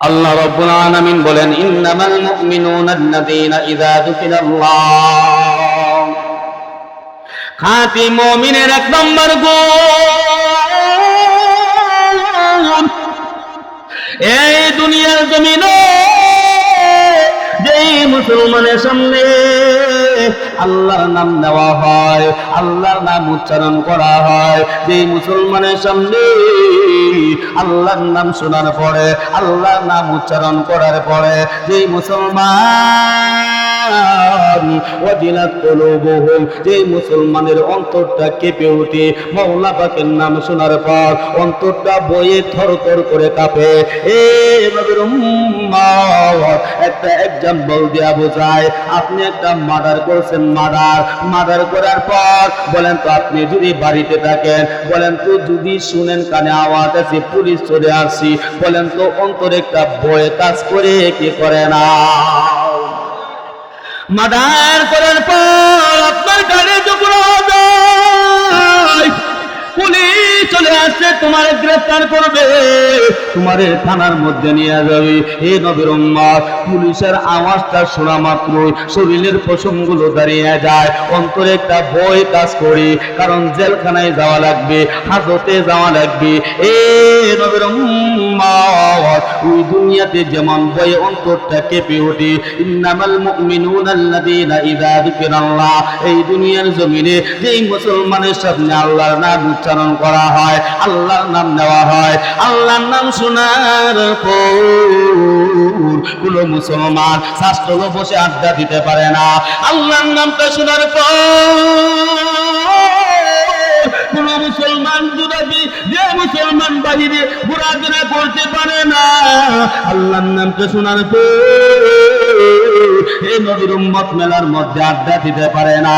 আল্লাহ রাব্বুল আলামিন বলেন, ইন্নামাল মুমিনুনা আল্লাযীনা ইযা যুকিরাল্লাহ। খাঁটি মুমিনের এক নম্বর গুণ, এই দুনিয়ার জমিনে যেই মুসলমানের সামনে আল্লাহর নাম নেওয়া হয়, আল্লাহর নাম উচ্চারণ করা হয়, যেই মুসলমানের সামনে আল্লাহর নাম শোনার পরে, আল্লাহর নাম উচ্চারণ করার পরে যেই মুসলমান ওয়াজিলাত কুলুবুহুম, যেই মুসলমানের অন্তরটা কেঁপে ওঠে মাওলা পাকের নাম শোনার পর, অন্তরটা বয়ে থরথর করে কাঁপে। নবীর উম্মত, একটা এক্সাম্পল দেয়া বোঝায়। আপনি একটা মার্ডার করছেন, মার্ডার করার পর বলেন তো, আপনি যদি বাড়িতে থাকেন, বলেন তো যদি শুনেন কানে আওয়াজ আছে পুলিশ চলে আসছি, বলেন তো অন্তরে একটা ভয় কাজ করে কি করে না? মার্ডার করার পর আপনার গাড়ি যখন পুলিশ চলে আসছে, তোমার গ্রেফতার করবে, তোমার থানার মধ্যে নিয়ে যাবে। হে নবীর উম্মত, পুলিশের আওয়াজটা শোনা মাত্রই শরীরের পশমগুলো দাঁড়িয়ে যায়, অন্তরে একটা ভয় কাজ করে, কারণ জেলখানায় যাওয়া লাগবে, হাজতে যাওয়া লাগবে। এ নবীর উম্মত, ওই দুনিয়াতে যেমন ভয়ে অন্তরটা কেঁপে ওঠে, ইন্নামাল মুমিনুনা আল্লাযীনা ইযা যুকিরাল্লাহ, এই দুনিয়ার জমিনে যেই মুসলমানের সামনে আল্লাহর নাম উচ্চারণ করা হয়, আল্লাহর নাম নেওয়া হয়, আল্লাহর নাম শোনার পর কোন মুসলমান শাস্ত্রও বসে আড্ডা দিতে পারে না। আল্লাহর নামটা শোনার পর কোন মুসলমান দুরাবি, যে মুসলমান বাহিরে ঘোরাফেরা করতে পারে না, আল্লাহর নামটা শোনার পর এই নবীর উম্মত মেলার মধ্যে আড্ডা দিতে পারে না।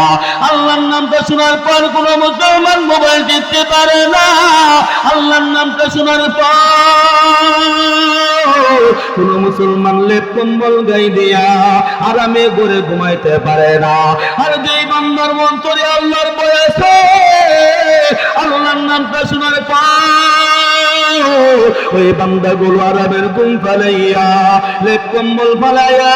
আল্লাহর নামটা শোনার পর কোন মুসলমান মোবাইল টিপতে পারে না। আল্লাহর নামটা শোনার পর কোন মুসলমান লেপ কম্বল গায়ে দিয়া আরামে ঘরে ঘুমাইতে পারে না। আর যেই বান্দার অন্তরে আল্লাহর ভয় আছে, আল্লাহর নামটা শোনার পর ওই বান্দাগুলো আরামের ঘুম ফালাইয়া, লেপ কম্বল ফালাইয়া,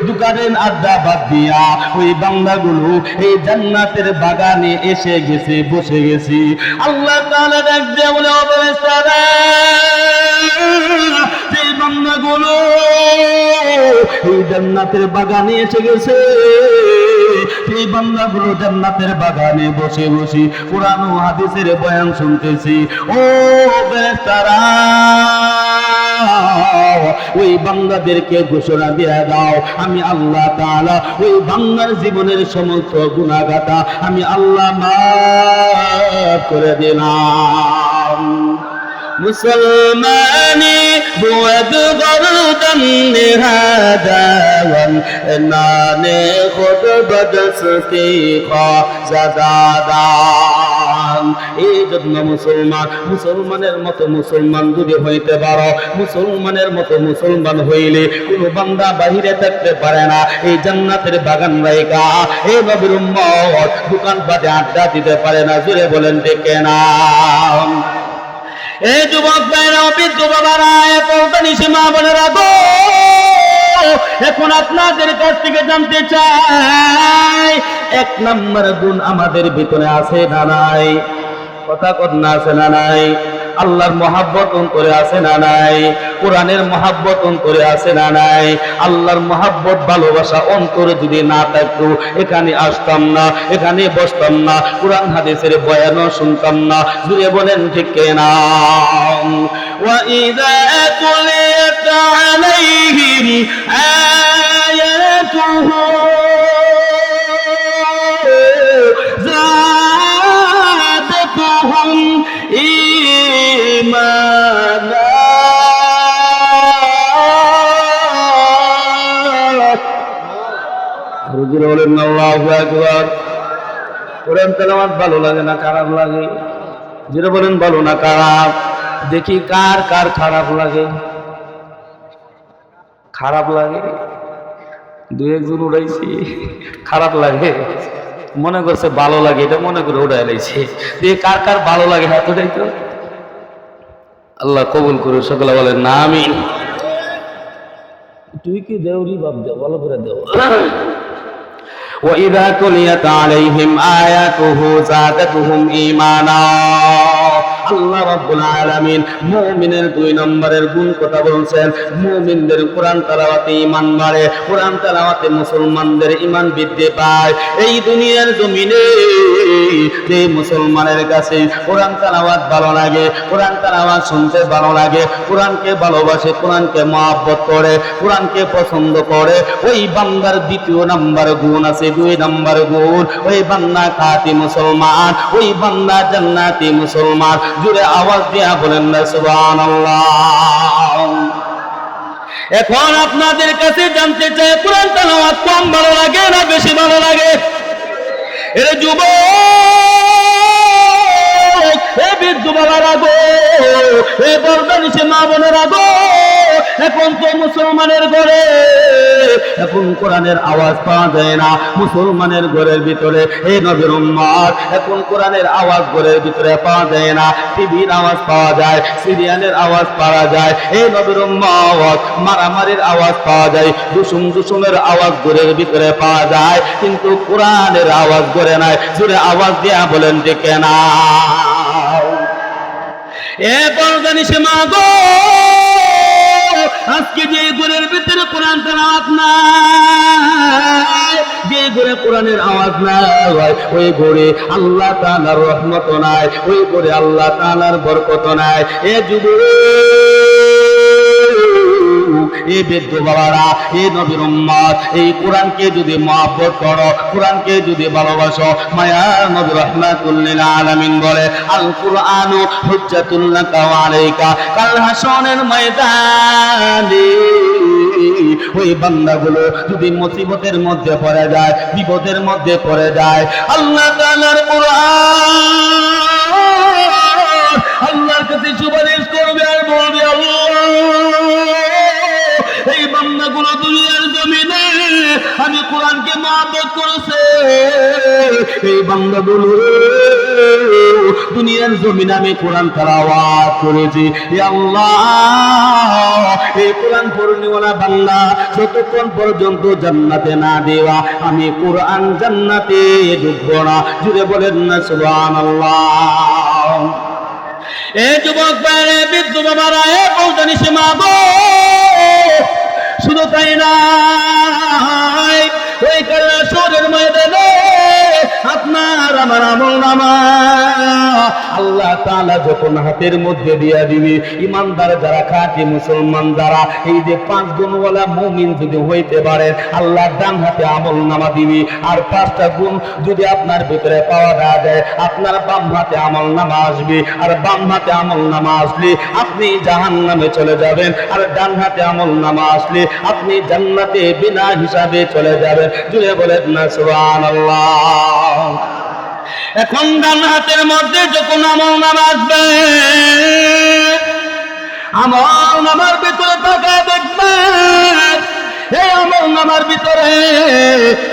দোকানের আড্ডা বাদ দিয়া ওই বান্দাগুলো এই জান্নাতের বাগানে এসে গেছে, বসে গেছি। আল্লাহ তাআলা ডাক দিয়ে বলে, ও ফেরেশতারা, এই বান্দাগুলো এই জান্নাতের বাগানে এসে গেছে, এই বান্দাগুলো জান্নাতের বাগানে বসে বসে কোরআন ও হাদিসের বয়ান শুনতেছি। ও ফেরেশতারা, ওই বান্দাদেরকে ঘোষণা দিয়ে দাও, আমি আল্লাহ তাআলা ওই বান্দার জীবনের সমস্ত গুনাহগাতা আমি আল্লাহ মাফ করে দিলাম। মুসলমানি বুয়াদ গরদন নিহাদাওয়ান নানে খুদ বদসতি খাজাদান। এই জন্য মুসলমানের মতো মুসলমান যদি হইতে পারো, মুসলমানের মতো মুসলমান হইলে কোন বান্দা বাহিরে থাকতে পারে না। এই জান্নাতের বাগান রাইকা এই নবীর উম্মত দোকানপাটে আড্ডা দিতে পারে না। জোরে বলেন ঠিক না? এই যুবক ভাইরা, অভিজ্ঞ বাবারা, সীমা বলে রাখো, এখন আপনাদের কাছ থেকে জানতে চাই, এক নম্বর গুণ আমাদের ভিতরে আছে না নাই? কথা কন্যা আছে না নাই? আল্লাহর মহাব্বত অন্তরে আছে না নাই? কোরআনের মহাব্বত অন্তরে আছে না নাই? আল্লাহর মহাব্বত ভালোবাসা অন্তরে যদি না থাকতো এখানে আসতাম না, এখানে বসতাম না, কোরআন হাদিসের বয়ানও শুনতাম না। জুড়ে বলেন ঠিক না? ওয়াইদা তুলিয়াত আলাইহিম আয়াতুহু যাদাতুহুম ঈমানা। হুজুর বলেন আল্লাহু আকবার। কোরআন তেলাওয়াত ভালো লাগে না খারাপ লাগে? যেটা বলেন ভালো না খারাপ? দেখি কার কার খারাপ লাগে। খারাপ লাগে? দু একজন উড়াইছি, খারাপ লাগে, মনে করছে ভালো লাগে, এটা মনে করে উড়াই লাইছে। কার কার ভালো লাগে হাত উঠাই তো। আল্লাহ কবুল করে, সকলে বলেন না আমিন। তুই কি দেউরি বাপ দেও, ভালো করে দেও। وَإِذَا تُلِيَتْ عَلَيْهِمْ آيَاتُهُ زَادَتْهُمْ إِيمَانًا। আল্লাহ রাব্বুল আলামিন মুমিনের 2 নম্বরের গুণ কথা বলছেন। মুমিনদের কোরআন তেলাওয়াতে ঈমান বাড়ে, কোরআন তেলাওয়াতে মুসলমানদের ঈমান বৃদ্ধি পায়। এই দুনিয়ার জমিনে যে মুসলমানের কাছে কোরআন তেলাওয়াত ভালো লাগে, কোরআন তেলাওয়াত শুনতে ভালো লাগে, কোরআনকে ভালোবাসে, কোরআনকে মহব্বত করে, কোরআনকে পছন্দ করে, ওই বান্দার 2 নম্বর গুণ আছে। 2 নম্বর গুণ, ওই বান্দা খাঁটি মুসলমান, ওই বান্দা জান্নাতি মুসলমান। জুড়ে আওয়াজ দিয়া বলেন না সুবহানাল্লাহ। এখন আপনাদের কাছে জানতে চাই, কোরআন তেলাওয়াত কম ভালো লাগে না বেশি ভালো লাগে? এর যুবক, এ বৃদ্ধ বাবারা গো, এ বর্দানিসে মা বোনেরা গো, এখন তো মুসলমানের ঘরে এখন কোরআনের আওয়াজ পাওয়া যায় না। মুসলমানের ঘরের ভিতরে এই নবীর উম্মত, এখন কোরআনের আওয়াজ ঘরের ভিতরে পাওয়া যায় না। টিভির আওয়াজ পাওয়া যায়, সিরিয়ালের আওয়াজ পাওয়া যায়। এই নবীর উম্মত মারামারির আওয়াজ পাওয়া যায়, দুসুমের আওয়াজ ঘরের ভিতরে পাওয়া যায়, কিন্তু কোরআনের আওয়াজ ঘরে নাই। জুড়ে আওয়াজ দিয়া বলেন যে কেনা এ বর্দানিসে মা গো, আজকে যে ঘরের ভিতরে কোরআন তেলাওয়াত নাই, যে ঘরে কোরআনের আওয়াজ নাই, ওই ঘরে আল্লাহ তাআলার রহমত নাই, ওই ঘরে আল্লাহ তাআলার বরকত নাই। এ যুবক, এই বৃদ্ধ বাবারা, এই নবীর উম্মত, এই কোরআনকে যদি মহব্বত করো, কোরআনকে যদি ভালোবাসো, মায়ার নবী রাহমাতুল লিল আলামিন বলে, আল কুরআনু হুজ্জাতুল লাকা ওয়া আলাইকা কাল হাসরের ময়দানে। ওই বান্দাগুলো যদি মুসিবতের মধ্যে পড়ে যায়, বিপদের মধ্যে পড়ে যায়, আল্লাহ তাআলার কুরআন আল্লাহর কাছে সুপারিশ করবে আর বলবে, আল্লাহ এই বান্দাগুলো দুনিয়ার জমিনে আমি কোরআনকে মহব্বত করেছে, এই বান্দাগুলো দুনিয়ার জমিনে আমি কোরআন তেলাওয়াত করেছি। ইয়া আল্লাহ, এই কোরআন পড়নেওয়ালা বান্দা যতক্ষণ পর্যন্ত জান্নাতে না দেওয়া, আমি কোরআন জান্নাতে ঢুকবো না। জুড়ে বলেন না সুবহানাল্লাহ। এ যুবক ভাইরা, বৃদ্ধ বাবারা, এ বর্দানিসে মা গো, শুধু তাই নাই, ওই কালের ময়দানে আপনার আমার আমলনামা আল্লাহ তাআলা যখন হাতের মধ্যে দিয়া দিবে, ইমানদার যারা, খাঁটি মুসলমান যারা, এই যে 5 গুণওয়ালা মুমিন যদি হইতে পারেন, আল্লাহ ডান হাতে আমলনামা দিবে। আর 5টা গুণ যদি আপনার ভিতরে পাওয়া না যায়, আপনার বাম হাতে আমলনামা আসবে। আর বাম হাতে আমলনামা আসলে আপনি জাহান্নামে চলে যাবেন, আর ডান হাতে আমলনামা আসলে আপনি জান্নাতে বিনা হিসাবে চলে যাবেন। জুড়ে বলেন না সুবহানাল্লাহ। এখন ডান হাতের মধ্যে যখন আমলনামা আসবে, আমলনামার ভিতরে তাকায় দেখবেন, এই আমলনামার ভিতরে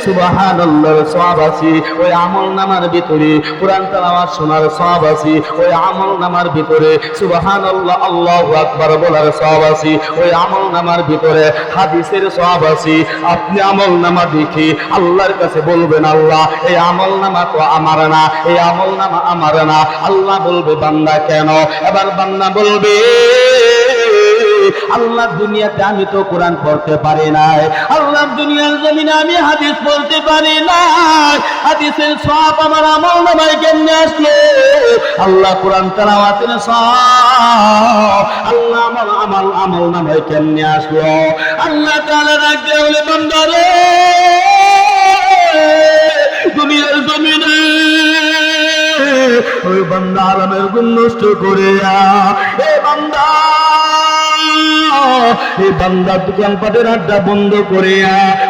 সুবহানাল্লাহর সওয়াব আছে, ওই আমলনামার ভিতরে কোরআন তেলাওয়াত শোনার সওয়াব আছে, ওই আমলনামার ভিতরে সুবহানাল্লাহ আল্লাহু আকবার বলার সওয়াব আছে, ওই আমলনামার ভিতরে হাদিসের সওয়াব আছে। আপনি আমলনামা দেখে আল্লাহর কাছে বলবেন, আল্লাহ এই আমলনামা তো আমার না, এই আমলনামা আমার না। আল্লাহ বলবে, বান্দা কেন? এবার বান্দা বলবে, আল্লাহ দুনিয়াতে আমি তো কোরআন পড়তে পারি নাই, আল্লাহ দুনিয়ার জমিনে আমি হাদিস পড়তে পারি নাই, হাদিসের সওয়াব আমার আমলনামায় কেমনে আসলো? আল্লাহ কোরআন তেলাওয়াতের সওয়াব আল্লাহ আমার আমলনামায় কেমনে আসলো? আল্লাহ তাআলা ডাকতে বলে, বান্দা রে, দুনিয়ার জমিনে ওই বান্দা আরামের গুণ নষ্ট করে, এ বান্দা, এই বান্দা দোকানপাটের আড্ডা বন্ধ করে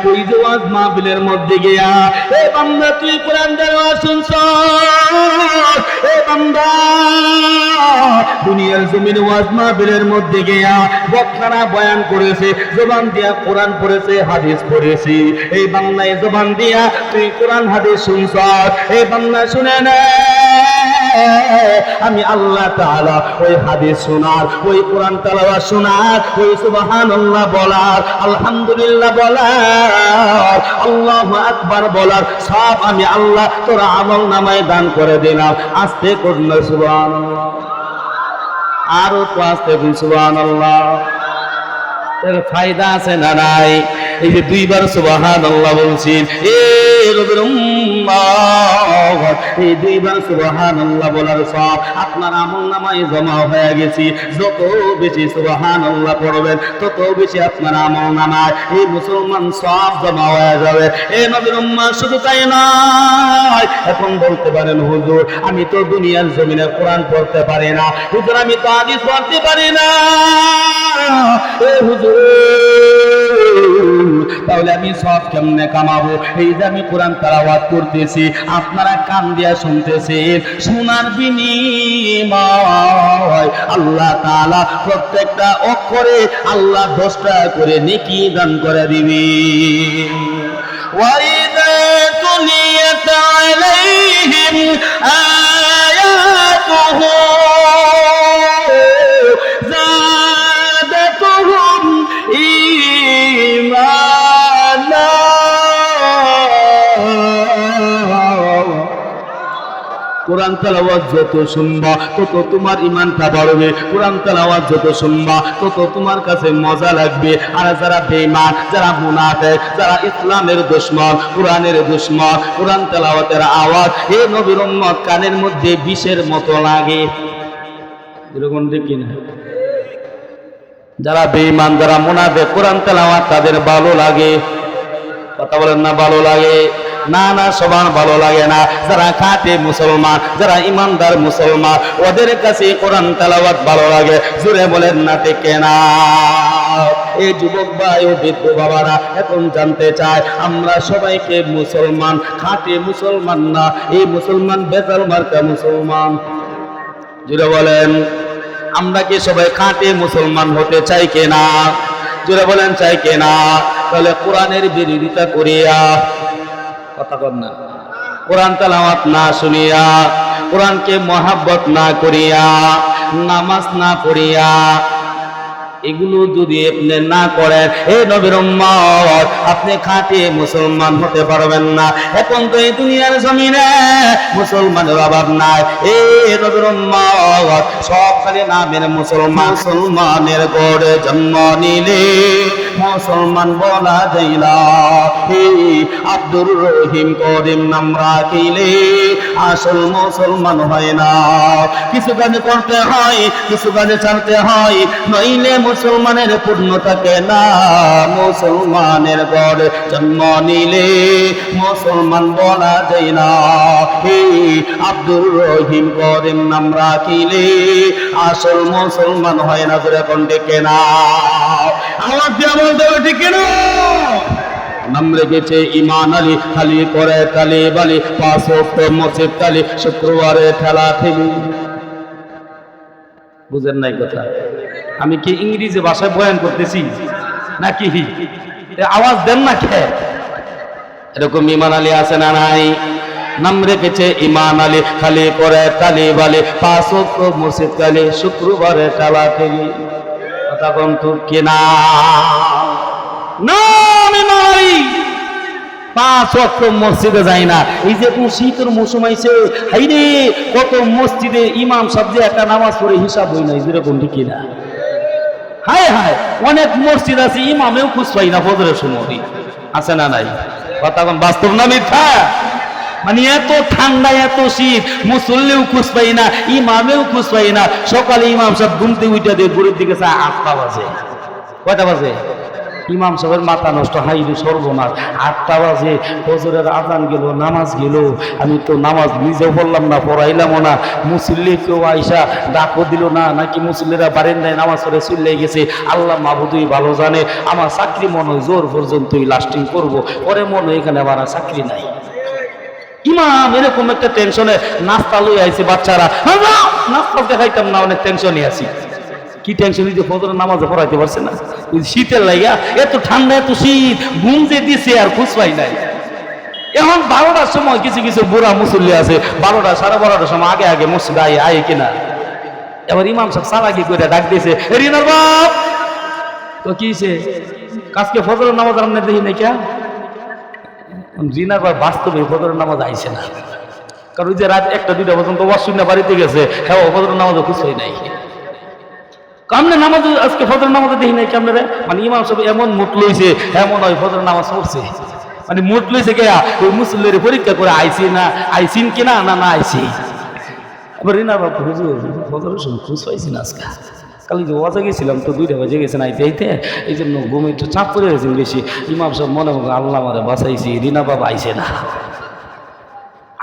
ওই যে ওয়াজ মাহফিলের মধ্যে গিয়া, এ বান্দা তুই কোরআন তেলাওয়াত শুনছ, এ বান্দা দুনিয়ার জমিনে ওয়াজ মাহফিলের মধ্যে গিয়া বক্তারা বয়ান করেছে, জবান দিয়া কোরআন পড়েছে, হাদিস পড়েছি, এই বান্দায় জবান দিয়া তুই কোরআন হাদিস শুনছ, এই বান্দা শুনে না, আমি আল্লাহ তাআলা ওই হাদিস শোনার, ওই কোরআন তেলাওয়াত শোনার, ওই সুবহানাল্লাহ বলার, আলহামদুলিল্লাহ বলার, আল্লাহু আকবার বলার সব আমি আল্লাহ তোর আমল নামায় দান করে দিলাম। আস্তে করুন সুবহানাল্লাহ, আরো তো আস্তে করুন সুবহানাল্লাহ। এর ফায়দা আছে না নাই? এই যে দুইবার সুবহানাল্লাহ বলছেন, এ নবীর উম্মত, এই দুইবার সুবহানাল্লাহ বলার সব আপনার আমলনামায় জমা হয়ে গেছে। যত বেশি সুবহানাল্লাহ পড়বেন তত বেশি আপনার আমলনামায় এই মুসলমান সব জমা হয়ে যাবে। এই নবীর উম্মত শুধু তাই নয়, এখন বলতে পারেন হুজুর আমি তো দুনিয়ার জমিনে কোরআন পড়তে পারি না, হুজুর আমি তো হাদিস পড়তে পারি না, এ হুজুর তাহলে আমি সব কেমনে কামাবো? এই যে আমি কোরআন তেলাওয়াত করতেছি, আপনারা কান দিয়া শুনতেছেন, শোনার বিনিময় আল্লাহ তাআলা প্রত্যেকটা অক্ষরে আল্লাহ 10 টাকা করে নেকি দান করে দিবে। ওয়াইদা তুলিয়াত আলাইহিম আয়াতুহু যাদাতুহুম ঈমানা। কোরআন তেলাওয়াত যত শুনবা তত তোমার ঈমানটা বাড়বে, কোরআন তেলাওয়াত যত শুনবা তত তোমার কাছে মজা লাগবে। আর যারা বেঈমান, যারা মুনাফিক, যারা ইসলামের দুশমন, কোরআনের দুশমন, কোরআন তেলাওয়াতের আওয়াজ এই নবীর উম্মত কানের মধ্যে বিষের মতো লাগে। এরকম দেখি না? যারা বেঈমান, যারা মুনাফিক, কোরআন তেলাওয়াত তাদের ভালো লাগে। কথা বলেন না ভালো লাগে? না না, সবার ভালো লাগে না। যারা খাঁটি মুসলমান, যারা ইমানদার মুসলমান, ওদের কাছে কোরআন তেলাওয়াত ভালো লাগে। জোরে বলেন না ঠিক না? এই যুবক ভাই ও বৃদ্ধ বাবারা এখন জানতে চায়, আমরা সবাইকে মুসলমান, খাঁটি মুসলমান না, এই মুসলমান বেজাল মার্কা মুসলমান? জোরে বলেন, আমরা কি সবাই খাঁটি মুসলমান হতে চাই কিনা? জোরে বলেন চাই কিনা? তাহলে কোরআনের বিরোধিতা করিয়া, কথা বল না, কোরআন তেলাওয়াত না শুনিয়া, কোরআনকে মহাব্বত না করিয়া, নামাজ না পড়িয়া, এগুলো যদি আপনি না করেন এই নবীর উম্মত আপনি খাঁটি মুসলমান হতে পারবেন না। এখন তো এই দুনিয়ার জমিনে মুসলমানের অভাব নাই। এই নবীর উম্মত সব খালি নামের মুসলমান। মুসলমানের গড়ে জন্ম নিলে মুসলমান বলা যায় না, আব্দুর রহিম করিম নাম রাখিলে আসল মুসলমান হয় না। কিছু কাজে করতে হয়, কিছু কাজে ছাড়তে হয়, নইলে মুসলমানের পূর্ণ থাকে না। মুসলমানের গড়ে জন্ম নিলে মুসলমান বলা যায় না, আব্দুর রহিম করিম নাম রাখিলে আসল মুসলমান হয় না। জোরে কোন ডেকে না? আওয়াজ দিয়ে বলতে হবে ঠিক না? নাম রেখেছে ইমান আলী, খালি করে কালি বালি, 5 ওয়াক্ত মসজিদ কালি, শুক্রবারে ঠেলা ঠেলি। বুঝেন নাই কথা? আমি কি ইংরেজি ভাষায় বয়ান করতেছি নাকি? আওয়াজ দেন না কে? এরকম ইমান আলী আছে না নাই? নাম রেখেছে ইমান আলী, খালি করে কালি বালি, 5 ওয়াক্ত মসজিদ কালি, শুক্রবারে ঠেলা ঠেলি। কথা কোন তুই কিনা? না, আমি নাই 5 ওয়াক্ত মসজিদে যাই না। এই যে কোন শীতের মৌসুম আইছে, হাইরে কত মসজিদে ইমাম সাহেব যে একটা নামাজ পড়ে হিসাব হই নাই। যেরকম ঠিক না? হায় হায়, অনেক মসজিদ আছে ইমামেও খুঁজ পাই না ফজরের সময়। আছে না নাই? কথা কোন বাস্তব না মিথ্যা? মানে এত ঠান্ডা, এত শীত, মুসল্লিও খুঁজ পাই না, ইমামেও খুঁজ পাই না। সকালে ইমাম সাহেব ঘুমতে উঠে দিয়ে ঘুরের দিকে চায় 8টা বাজে। কয়টা বাজে? ইমাম সাহেবের মাথা নষ্ট, হাইরে সর্বনাশ, 8টা বাজে, ফজরের আজান গেল, নামাজ গেল, আমি তো নামাজ নিজেও পড়লাম না, পড়াইলামও না। মুসল্লি কেউ আইসা ডাকও দিল না, নাকি মুসল্লিরা বারেন্দায় নামাজ পড়ে চলে গেছে। আল্লাহ মাহবুদই ভালো জানে। আমার চাকরি মনে হয় জোর পর্যন্তই লাস্টিং করব, পরে মনে হয় এখানে আমার চাকরি নাই। ইমাম এরকম একটা টেনশনে নাস্তা লই আইছে, বাচ্চারা নাস্তা দেখাইতাম না, অনেক টেনশনে আছি। কি টেনশন? যে ফজরের নামাজে পড়াইতে পারছে না, শীতের লাগা, এত ঠান্ডা, এত শীত, ঘুম যে দিছে আর খুঁজ পাই নাই। এখন 12টার সময় কিছু কিছু বুড়া মুসল্লি আছে 12টা 12:30টার সময় আগে আগে মসজিদ আয় কিনা। এবার ইমাম সাহেব সালাকি করে ডাক দিয়েছে, রিনার বাপ তো কিছে কাজকে ফজরের নামাজ আমরা দেখি নাই কে? রিনার বাপ বাস্তবে ফজরের নামাজ আইছে না, কারণ ওই যে রাত 1টা 2টা পর্যন্ত ওয়াশরুমে বাড়িতে গেছে, হ্যাঁ ফজরের নামাজও খুশি নাই। কামনে নামাজ আজকে ফজরের নামাজ দেখি নাই কেমন রে, মানে ইমাম সাহেব এমন মুট লইছে এমন ওই ফজরের নামাজ পড়ছে, মানে মুট লইছে কে ওই মুসল্লির পরীক্ষা করে আইছি না আইসিন কিনা না না আইছি। এবার রিনার বাপ হুজুর ফজরের সময় খুশ পাইছি না আজকে, কালি যে ওয়াজে গেছিলাম তো 2টা বাজে গেছেন আইতে আইতে, এই জন্য ঘুমে একটু চাপ পড়ে গেছেন বেশি। ইমাম সাহেব মনে মনে আল্লাহ মারে বাঁচাইছি, রিনা বাবা আইছে না।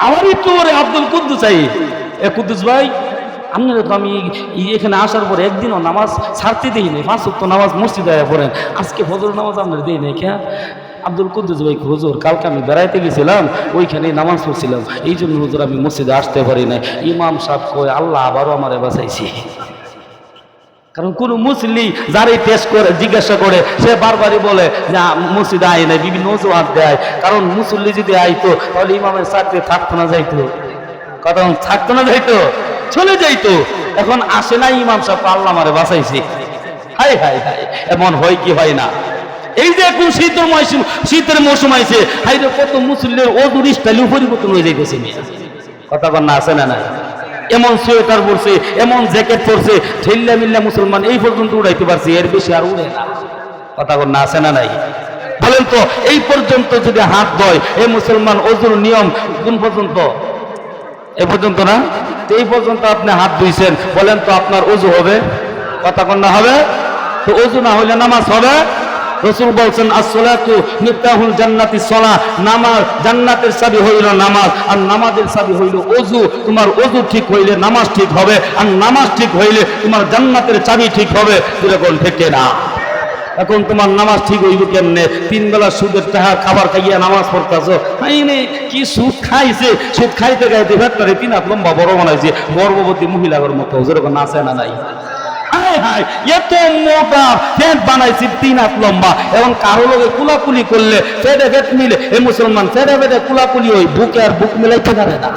আমার একটু ওরে আব্দুল কুদ্দুস চাই, এ কুদ্দুস ভাই আপনারা তো আমি এখানে আসার পরে একদিনও নামাজ ছাড়তে দিই নাই, 5 ওয়াক্ত নামাজ মসজিদে পড়েন, আজকে ফজর নামাজ আপনারা দিই নাই কে? আব্দুল কুদ্দুস ভাই হুজুর কালকে আমি বেড়াইতে গেছিলাম ওইখানে নামাজ পড়ছিলাম, এই জন্য হুজুর আমি মসজিদে আসতে পারি নাই। ইমাম সাহেব কয় আল্লাহ আবারও আমারে বাঁচাইছি। কারণ কোন মুসল্লি যারাই টেস্ট করে জিজ্ঞাসা করে সে বারবারই বলে যে মসজিদে আয় নাই, বিভিন্ন অজুহাত দেয়। কারণ মুসল্লি যদি আইতো তাহলে ইমামের চাকরি থাকতো না যাইতো, কথা থাকতো না যাইতো, চলে যাইতো। এখন আসে না ইমাম সাহেব আল্লাহ আমারে বাঁচাইছে। হাই হাই হাই, এমন হয় কি হয় না? এই যে এখন শীতের মৌসুম আইছে, হাইরে কত মুসল্লির ওজুর স্টাইল পরিবর্তন হয়ে যাইতেছে। কথা কন না, আছে না নাই? এমন সোয়েটার পরছে, এমন জ্যাকেট পরছে, ঠেল্লা মিল্লা মুসলমান এই পর্যন্ত উড়াইতে পারছে, এর বেশি আর উড়ে না। কথা কন না, আছে না নাই? বলেন তো এই পর্যন্ত যদি হাত ধয় এই মুসলমান ওজুর নিয়ম কোন পর্যন্ত? এ পর্যন্ত না? এই পর্যন্ত আপনি হাত ধুইছেন, বলেন তো আপনার ওযু হবে? কথা কন না হবে? তো ওযু না হইলে নামাজ হবে? রাসূল বলেন as-সালাতু মিফতাহুল জান্নাতি সালাহ, নামাজ জান্নাতের চাবি হইল নামাজ, আর নামাজের চাবি হইল ওযু। তোমার ওযু ঠিক হইলে নামাজ ঠিক হবে, আর নামাজ ঠিক হইলে তোমার জান্নাতের চাবি ঠিক হবে। এরকম ঠিক না? এখন তোমার নামাজ ঠিক হইব কেমনে? 3 বেলা সুদের টাকা খাবার খাইয়া নামাজ পড়তেছো, হাইনে কি সুদ খাইছে, সুদ খাইতে খাইতে ভেতরে 3 হাত লম্বা বড় বানাইছে, গর্ভবতী মহিলার মতো। যেরকম আছে না নাই? এত মোটা ফ্যাট বানাইছি 3 হাত লম্বা, এবং কারো লোকে কুলাকুলি করলে ফেটে ফেট মিলে এই মুসলমান ফেটে ফেটে কুলাকুলি ওই বুকে আর বুক মিলাইতে পারে না।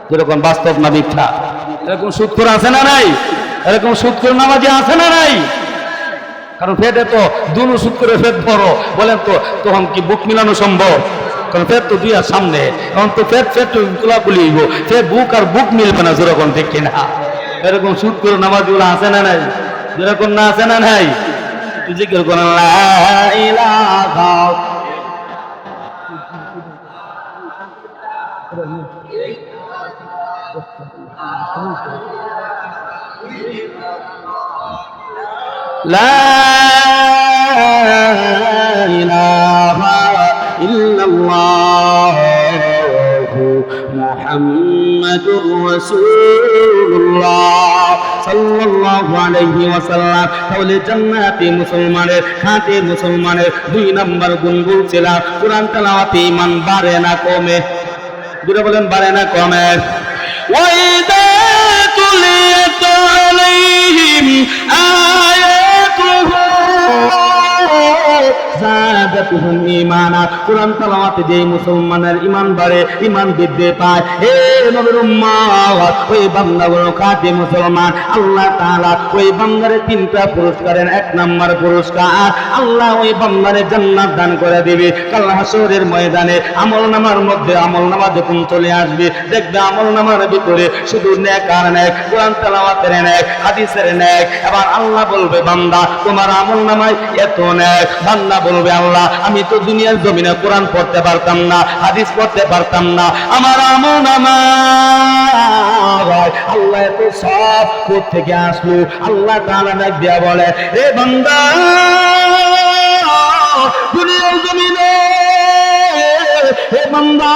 যেরকম বাস্তব না মিথ্যা? এরকম সুদখোর আছে না নাই? এরকম সুদখোর নামাজি আছে না নাই? কারণ ফেটে তো দুনো সুদ করে ফেট বড়, বলেন তো তখন কি বুক মিলানো সম্ভব? কারণ ফেট তো 2 হাত সামনে, তখন তো ফেট ফেট কুলাকুলি হইব, সে বুক আর বুক মিলবে না। যেরকম ঠিক কিনা? এরকম সুদ করে নামাজগুলো আছে না নাই? যেরকম না আছে না নাই? তুই জিকির করেন লা ইলাহা লা ইলাহা ইল্লাল্লাহ মুহাম্মাদুর রাসূলুল্লাহ সাল্লাল্লাহু আলাইহি ওয়াসাল্লাম। তাহলে জান্নাতি মুসলমানের, খাঁটি মুসলমানের 2 নাম্বার গুণ বলছিলাম, কোরআন তেলাওয়াতে ঈমান বাড়ে না কমে? দুটো বলেন, বাড়ে না কমে? ওয়াইদা তুলিয়াত আলাইহিম আয়াতুহু যাদাতুহুম ঈমানা। কোরআন তেলাওয়াতে যে মুসলমানের ঈমান বাড়ে, ঈমান বৃদ্ধি পায়। হে নবীর উম্মত, ওই বান্দাগুলো খাঁটি মুসলমান, আল্লাহ তাআলা ওই বান্দারে 3টা পুরস্কারের 1 নাম্বার পুরস্কার, আল্লাহ ওই বান্দারে জান্নাত দান করে দিবে। কাল হাসরের ময়দানে আমলনামার মধ্যে আমলনামা যখন চলে আসবে, দেখবে আমলনামার ভিতরে শুধু নেক আর নেক, কোরআন তেলাওয়াতের নেক, হাদিসের নেক। এবার আল্লাহ বলবে, বান্দা তোমার আমলনামায় এত নেক। বান্দা বলবে, আল্লাহ আমি তো দুনিয়ার জমিনে কোরআন পড়তে পারতাম না, হাদিস পড়তে পারতাম না, আমার আমলনামা আল্লাহ এত সব কোত্থেকে আসলো? আল্লাহ তাআলা ডাক দিয়া বলে, এ বান্দা দুনিয়ার জমিনে, হে বান্দা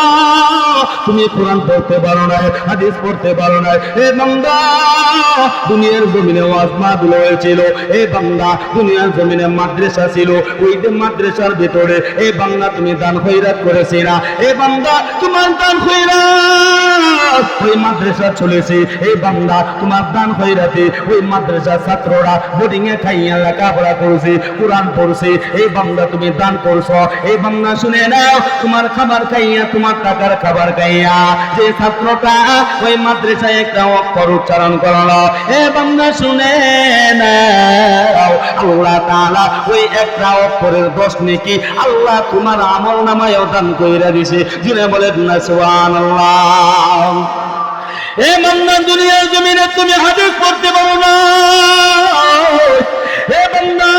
তুমি কোরআন পড়তে পারো না, হাদিস পড়তে পারো না। হে বান্দা দুনিয়ার জমিনে ওয়াজ মাহফিল হয়েছিল, হে বান্দা দুনিয়ার জমিনে মাদ্রাসা ছিল, ওই যে মাদ্রাসার ভিতরে এই বান্দা তুমি দান খয়রাত করেছি না? হে বান্দা তোমার দান খয়রাত ওই মাদ্রাসা চলেছে, এই বান্দা তোমার দান খয়রাতে ওই মাদ্রাসার ছাত্ররা বোর্ডিং এ খাইয়া লেখাপড়া করছে, কোরআন পড়ছে, এই বান্দা তুমি দান করছো। এই বান্দা শুনে নাও, তোমার খাবার খাইয়া, তোমার টাকার খাবার খাইয়া যে ছাত্রটা ওই মাদ্রাসায় একটা অক্ষর উচ্চারণ করলো, এ বান্দা শুনে নাও, আল্লাহ তাআলা ওই একটা অক্ষরের 10 নেকি আল্লাহ তোমার আমলনামায় দান কইরা দিছে। জুড়ে বলেন না সুবহানাল্লাহ। এ বান্দা, দুনিয়ার জমিনে তুমি হাদিস পড়তে পারো না, এ বান্দা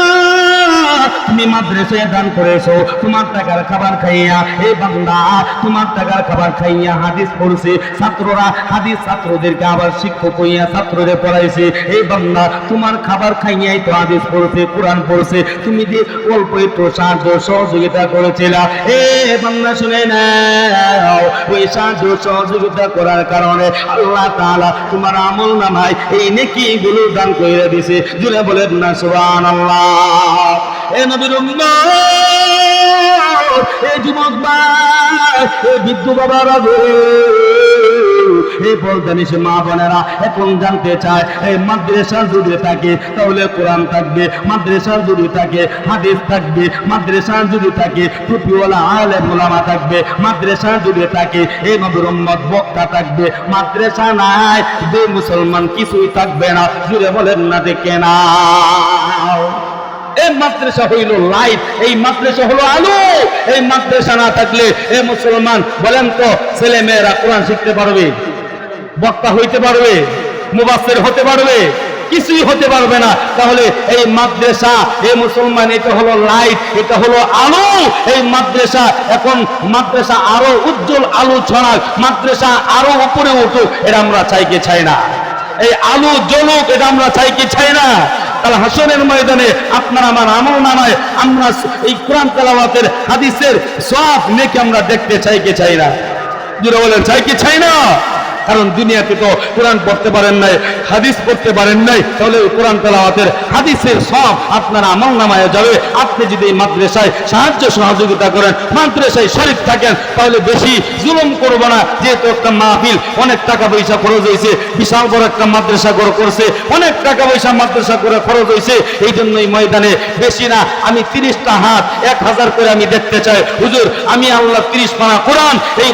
তুমি মাদ্রাসায় দান করেছো তোমার টাকার খাবার খাইয়া, এই বান্দা তোমার টাকার খাবার খাইয়া হাদিস পড়ছে, ছাত্ররা হাদিস ছাত্রদেরকে আবার শিক্ষক হইয়া ছাত্রদের পড়াইছে, এই বান্দা তোমার খাবার খাইয়াই তো হাদিস পড়ছে, কোরআন পড়ছে, তুমি যে অল্প একটু সাহায্য সহযোগিতা করেছিলা, এ বান্দা শুনে নাও, ওই সাহায্য সহযোগিতা করার কারণে আল্লাহ তাআলা তোমার আমলনামায় এই নেকিগুলো দান করে দিয়েছে। জুড়ে বলেন না সুবহানাল্লাহ। এ নবীর উম্মত, এই যুবক ভাই, এই বৃদ্ধ বাবারা গো, এই বলদানিস মা বোনেরা এখন জানতে চায়, এই মাদ্রাসা যদি থাকে তাহলে কোরআন থাকবে, মাদ্রাসা যদি থাকে হাদিস থাকবে, মাদ্রাসা যদি থাকে টুপিওয়ালা আলেম ওলামা থাকবে, মাদ্রাসা যদি থাকে এই নবীর উম্মত বক্তা থাকবে, মাদ্রাসা নাই যে মুসলমান কিছুই থাকবে না। জুড়ে বলেন না দেখে না। এই মাদ্রাসা হইল লাইট, এই মাদ্রাসা হলো আলো। এই মাদ্রাসা না থাকলে এই মুসলমান বলেন তো ছেলে মেয়েরা কোরআন শিখতে পারবে, বক্তা হইতে পারবে, মুফাসসির হতে পারবে? কিছুই হতে পারবে না। তাহলে এই মাদ্রাসা, এই মুসলমান, এটা হলো লাইট, এটা হলো আলো। এই মাদ্রাসা এখন মাদ্রাসা আরো উজ্জ্বল আলো ছড়াক, মাদ্রাসা আরো উপরে উঠুক, এটা আমরা চাই কি চাই না? এই আলো জ্বলুক, এটা আমরা চাই কি চাই না? কাল হাসরের ময়দানে আপনার আমার আমলনামায় আমরা এই কোরআন তেলাওয়াতের হাদিসের সব নেকি আমরা দেখতে চাই কি চাই না? যারা বলেন চাই কি চাই না? কারণ দুনিয়াতে তো কোরআন পড়তে পারেন নাই, হাদিস পড়তে পারেন নাই, তাহলে কোরআন তেলাওয়াতের হাদিসের সব আপনার আমলনামায় যাবে। আপনি যদি এই মাদ্রাসায় সাহায্য সহযোগিতা করেন, মাদ্রাসায় শরীক থাকেন, তাহলে বেশি জুলুম করব না। যেহেতু একটা মাহফিল অনেক টাকা পয়সা খরচ হয়েছে, বিশাল বড় একটা মাদ্রাসা করে করছে, অনেক টাকা পয়সা মাদ্রাসা করে খরচ হয়েছে, এই জন্য এই ময়দানে বেশি না আমি 30টা হাত 1000 করে আমি দেখতে চাই। হুজুর, আমি আল্লাহ 30 পারা কোরআন, এই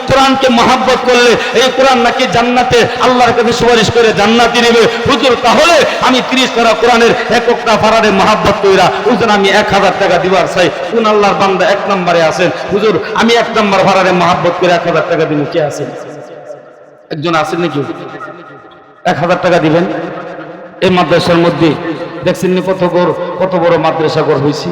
কোরআনকে মহাব্বত করলে এই কোরআন নাকি জান্নাতে আল্লাহর কাছে সুপারিশ করে জান্নাতি নেবে। হুজুর, তাহলে আমি 30 পারা কোরআনের একটা পারারে মহাব্বত কইরা হুজুর আমি 1000 টাকা দিবার চাই। কোন আল্লাহর বান্দা 1 নম্বরে আছেন? হুজুর, আমি 1 নম্বর পারারে মহাব্বত করে 1000 টাকা দিব। কে আছেন? একজন আছেন নাকি? 1000 টাকা দিবেন। এই মাদ্রাসার মধ্যে দেখছেন কত বড় মাদ্রাসা ঘর হয়েছে।